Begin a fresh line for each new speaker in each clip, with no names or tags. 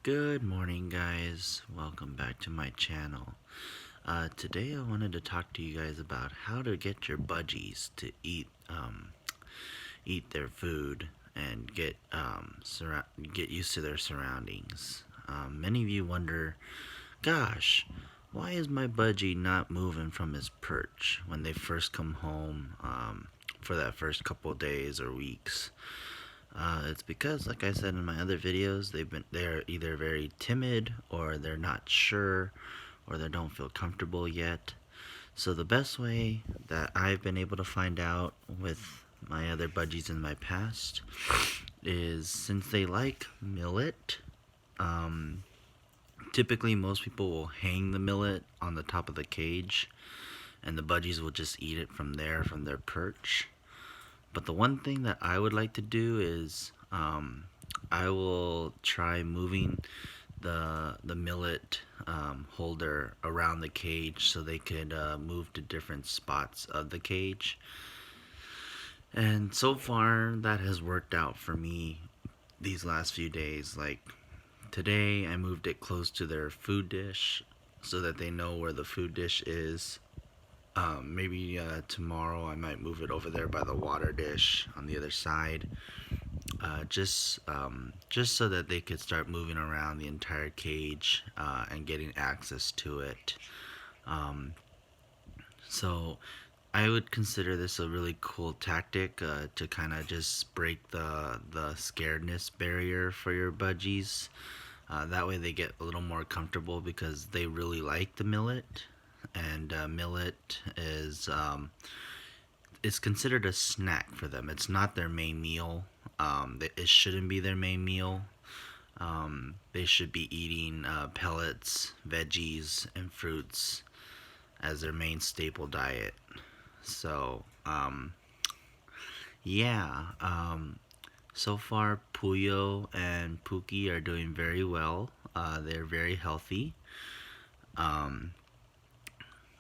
Good morning, guys. Welcome back to my channel. Today I wanted to talk to you guys about how to get your budgies to eat their food and get used to their surroundings. Many of you wonder, gosh, why is my budgie not moving from his perch when they first come home for that first couple days or weeks? It's because, like I said in my other videos, they're either very timid, or they're not sure, or they don't feel comfortable yet. So the best way that I've been able to find out with my other budgies in my past is, since they like millet, um, typically most people will hang the millet on the top of the cage, and the budgies will just eat it from there, from their perch. But the one thing that I would like to do is I will try moving the millet holder around the cage so they could move to different spots of the cage. And so far that has worked out for me these last few days. Like today I moved it close to their food dish so that they know where the food dish is. Maybe tomorrow I might move it over there by the water dish on the other side, just so that they could start moving around the entire cage and getting access to it. So I would consider this a really cool tactic to kind of just break the scaredness barrier for your budgies. That way they get a little more comfortable because they really like the millet. And millet is considered a snack for them. It's not their main meal. It shouldn't be their main meal. They should be eating pellets, veggies, and fruits as their main staple diet. So, yeah. So far, Puyo and Pookie are doing very well. They're very healthy.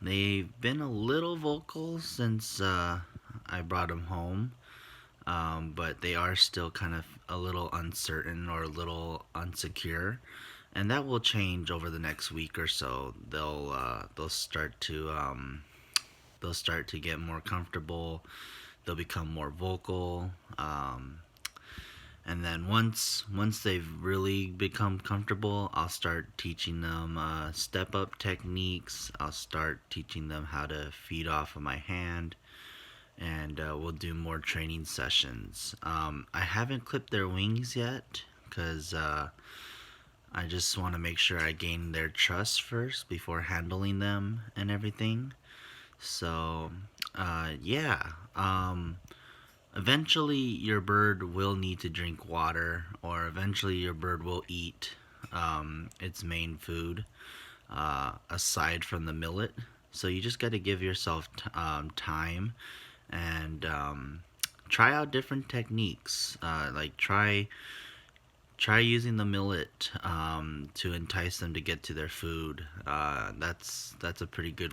They've been a little vocal since I brought them home, but they are still kind of a little uncertain or a little insecure, and that will change over the next week or so. They'll start to get more comfortable. They'll become more vocal. And then once they've really become comfortable, I'll start teaching them step up techniques. I'll start teaching them how to feed off of my hand, and we'll do more training sessions. I haven't clipped their wings yet because I just want to make sure I gain their trust first before handling them and everything. So yeah. Eventually your bird will need to drink water, or eventually your bird will eat its main food aside from the millet. So you just got to give yourself time and try out different techniques. Like try using the millet to entice them to get to their food. That's a pretty good